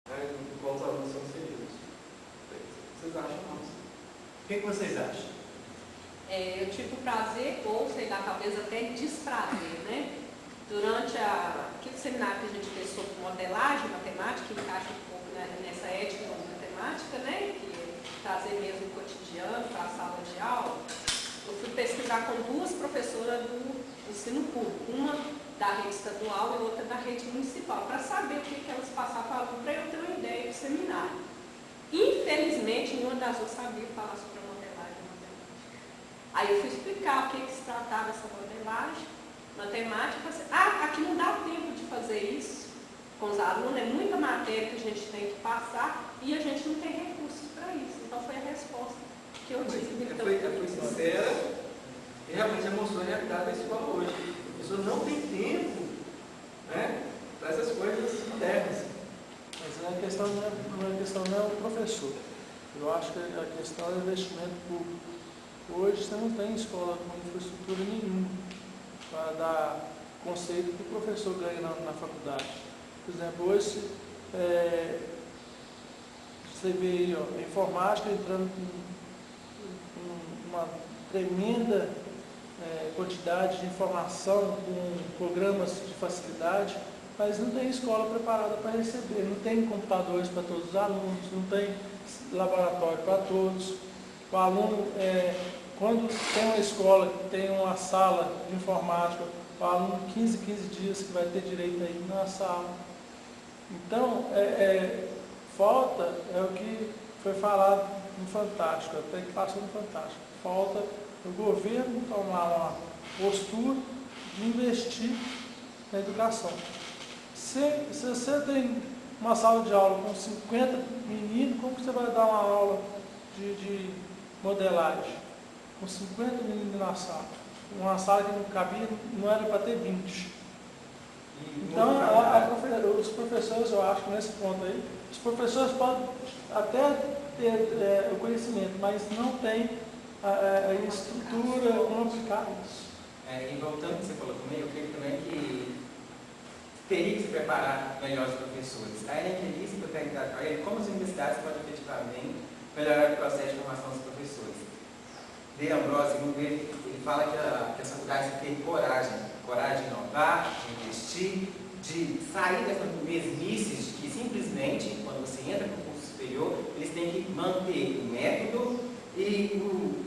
né, do qual os alunos são inseridos. Vocês acham, Márcio? O que vocês acham? Eu tive o prazer, ou sei lá, talvez até desprazer, né? Durante aquele seminário que a gente fez sobre modelagem matemática, que encaixa um pouco nessa ética matemática, né? Que é trazer mesmo o cotidiano para a sala de aula, eu fui pesquisar com duas professoras do ensino público, uma da rede estadual e outra da rede municipal, para saber o que elas passavam, para eu ter uma ideia do seminário. Infelizmente, nenhuma das duas sabia falar sobre a modelagem matemática. Aí eu fui explicar o que se tratava essa modelagem matemática. Aqui não dá tempo de fazer isso com os alunos, é muita matéria que a gente tem que passar e a gente não tem recursos para isso. Então foi a resposta que eu disse. Foi sincera e realmente mostrou a realidade da escola hoje. A pessoa não tem tempo, né, para essas coisas modernas. Mas a questão não é o professor. Eu acho que a questão é o investimento público. Hoje você não tem escola com infraestrutura nenhuma para dar conceito que o professor ganha na faculdade. Por exemplo, hoje você vê aí, a informática entrando com uma tremenda quantidade de informação, com programas de facilidade, mas não tem escola preparada para receber, não tem computadores para todos os alunos, não tem laboratório para todos. O aluno, quando tem uma escola que tem uma sala de informática, o aluno 15 dias que vai ter direito a ir na sala. Então, falta, é o que foi falado no Fantástico, até que passou no Fantástico, falta o governo tomar uma postura de investir na educação. Se você tem uma sala de aula com 50 meninos, como você vai dar uma aula de modelagem? Com 50 meninos na sala. Uma sala que não cabia, não era para ter 20. Então, os professores, eu acho que nesse ponto aí, os professores podem até ter o conhecimento, mas não tem a estrutura para aplicar isso. E voltando ao que você falou também, eu creio também que teria que se preparar melhor os professores. A Ellen Kelly se perguntar para ele como as universidades podem efetivamente melhorar o processo de formação dos professores. De Ambrosio, ele fala que as faculdades têm que ter coragem de inovar, de investir, de sair dessas mesmices que simplesmente, quando você entra no curso superior, eles têm que manter o método e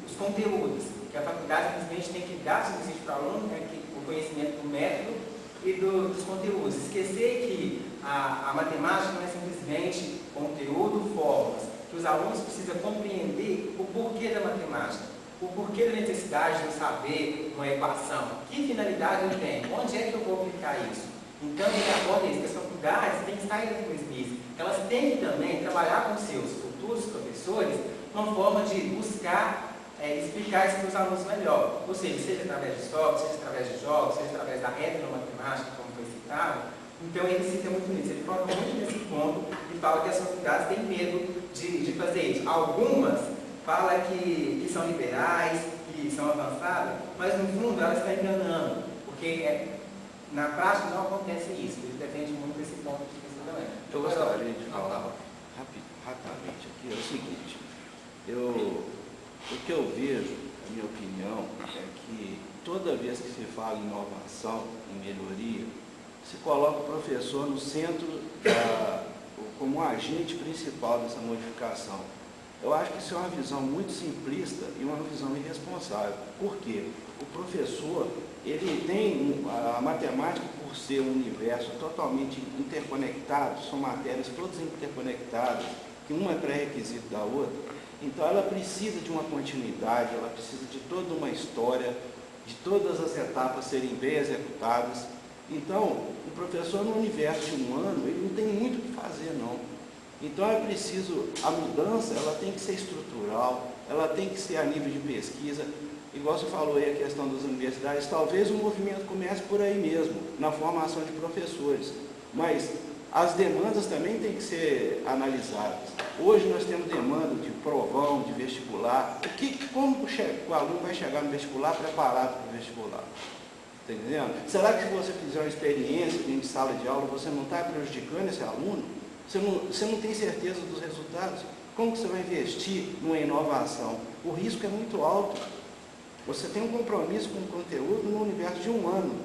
os conteúdos, que a faculdade simplesmente tem que dar subsídio para o aluno, o conhecimento do método e dos conteúdos. Esquecer que a matemática não é simplesmente conteúdo, fórmulas, que os alunos precisam compreender o porquê da matemática, o porquê da necessidade de saber uma equação, que finalidade eu tenho, onde é que eu vou aplicar isso. Então, ele aborda isso, que as faculdades têm que sair das mesmices, elas têm que também trabalhar com seus futuros professores uma forma de buscar explicar isso para os alunos melhor, ou seja através de história, seja através de jogos, seja através da etnomatemática, como foi citado. Então ele cita muito nisso, ele foca muito nesse ponto e fala que as faculdades têm medo de fazer isso. Algumas falam que são liberais, que são avançadas, mas no fundo elas estão enganando, porque na prática não acontece isso, ele defende muito esse ponto de vista também. Eu gostaria de falar rapidamente aqui, é o seguinte, o que eu vejo, a minha opinião, é que toda vez que se fala em inovação, em melhoria, se coloca o professor no centro, como agente principal dessa modificação. Eu acho que isso é uma visão muito simplista e uma visão irresponsável. Por quê? O professor, ele tem a matemática, por ser um universo totalmente interconectado, são matérias todas interconectadas, que uma é pré-requisito da outra. Então ela precisa de uma continuidade, ela precisa de toda uma história, de todas as etapas serem bem executadas. Então, o professor no universo de um ano, ele não tem muito o que fazer, não. Então é preciso, a mudança, ela tem que ser estrutural, ela tem que ser a nível de pesquisa. Igual você falou aí, a questão das universidades, talvez o movimento comece por aí mesmo, na formação de professores. Mas as demandas também têm que ser analisadas. Hoje nós temos demanda de provão, de vestibular. Como o aluno vai chegar no vestibular preparado para o vestibular? Está entendendo? Será que se você fizer uma experiência dentro de sala de aula, você não está prejudicando esse aluno? Você não tem certeza dos resultados. Como que você vai investir numa inovação? O risco é muito alto. Você tem um compromisso com o conteúdo no universo de 1 ano.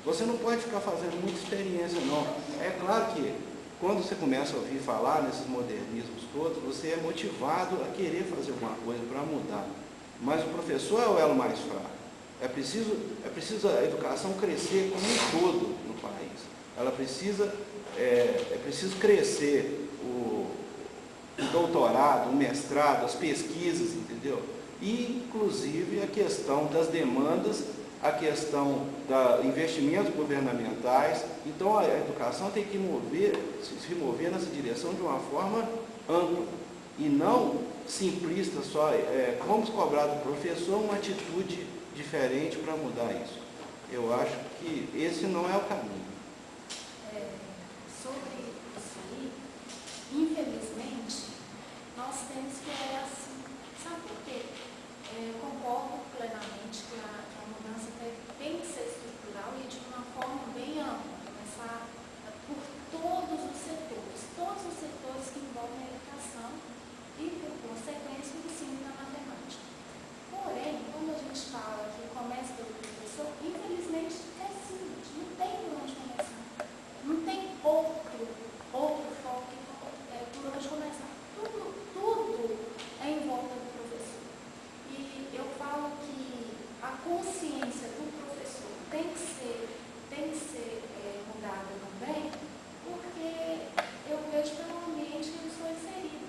Você não pode ficar fazendo muita experiência, não. É claro que quando você começa a ouvir falar nesses modernismos todos, você é motivado a querer fazer alguma coisa para mudar. Mas o professor é o elo mais fraco. É preciso a educação crescer como um todo no país. Ela precisa, é preciso crescer o doutorado, o mestrado, as pesquisas, entendeu? E, inclusive, a questão das demandas, a questão dos investimentos governamentais. Então, a educação tem que se mover nessa direção de uma forma ampla e não simplista só. Vamos cobrar do professor uma atitude diferente para mudar isso. Eu acho que esse não é o caminho. Sobre isso aí, infelizmente, nós temos que olhar assim. Sabe por quê? Eu concordo plenamente que a mudança tem que ser estrutural e de uma forma bem ampla, começar por todos os setores que envolvem a educação e, por consequência, o ensino da matemática. Porém, quando a gente fala que começa pelo professor, infelizmente é simples, não tem por onde começar. Não tem outro foco por onde começar. Tudo é em volta do professor. E eu falo que a consciência do professor tem que ser mudada também, porque eu vejo pelo ambiente que eu sou inserida.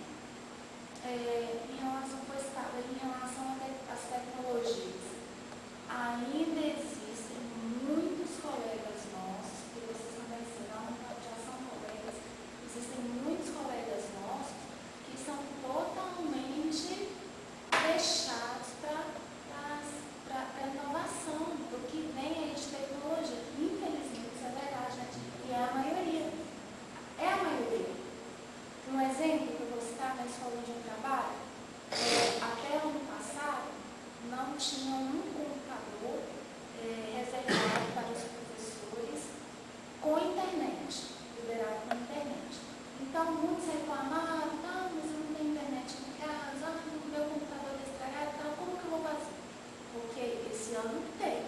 Em relação ao Estado, em relação às tecnologias, ainda existem muitos colegas nossos, que vocês também serão, já são colegas, existem muitos colegas nossos que são totalmente fechados para a inovação, do que vem aí de tecnologia. Infelizmente, isso é verdade, né? E é a maioria. É a maioria. Um exemplo que eu vou citar na escola de um trabalho, até ano passado, não tinha um computador reservado para os professores com internet, liberado com internet. Então, muitos reclamaram, mas eu não tenho internet em casa, o meu computador está estragado, então como que eu vou fazer? Porque esse ano tem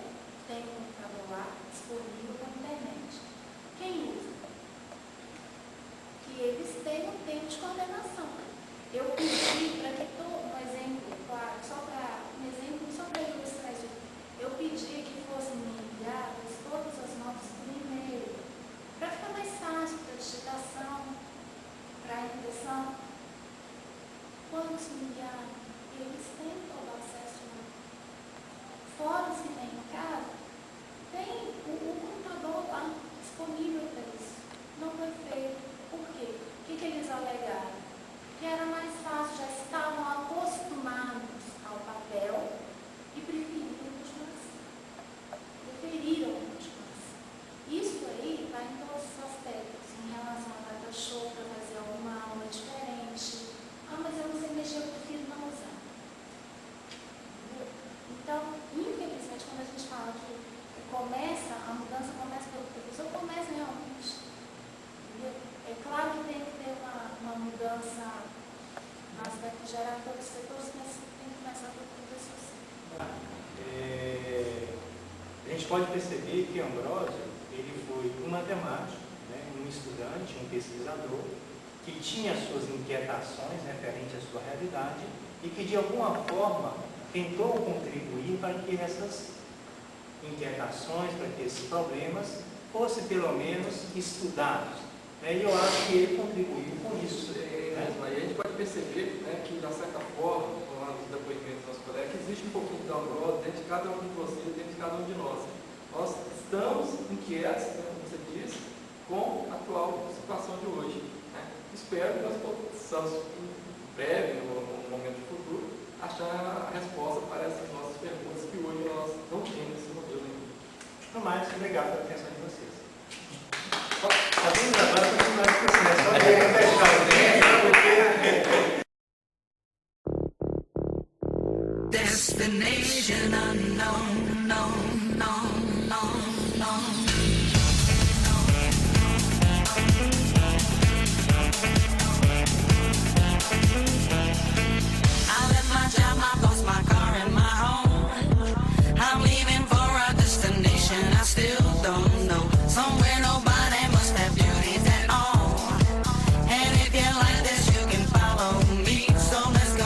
um computador lá disponível com internet. Quem usa? Que eles tenham tempo de coordenação. Eu pedi para que um exemplo, claro, só para ilustrar isso, eu pedi que fossem enviadas todas as notas por e-mail, para ficar mais fácil para a digitação, para a impressão. Quando se enviaram, eles têm todo acesso lá. Fora os que têm em casa, tem o computador lá disponível para isso. Não foi feito. Por quê? O que eles alegaram? Que era mais fácil, já estavam acostumados ao papel e preferiram a continuação. Isso aí vai em todos os aspectos, em relação a data show, para fazer alguma aula diferente. Mas eu não sei mexer, eu prefiro não usar. Entendeu? Então, infelizmente, quando a gente fala que a mudança começa pelo professor, começa realmente. Entendeu? É claro que tem que ter uma mudança no aspecto geral de todos os setores, mas tem que começar pelo professor. A gente pode perceber que Ambrósio, ele foi um matemático, né, um estudante, um pesquisador, que tinha suas inquietações referentes à sua realidade e que, de alguma forma, tentou contribuir para que essas inquietações, para que esses problemas fossem, pelo menos, estudados. E eu acho que ele contribuiu com isso. Aí a gente pode perceber, né, que, de certa forma, com os depoimentos dos nossos colegas, que existe um pouquinho de Ambrósio dentro de cada um de vocês, dentro de cada um de nós. Nós estamos inquietos, como você disse, com a atual situação de hoje. Né? Espero que nós possamos, em breve, no momento futuro, achar a resposta para essas nossas perguntas que hoje nós não temos esse modelo ainda. No mais, obrigado pela atenção de vocês.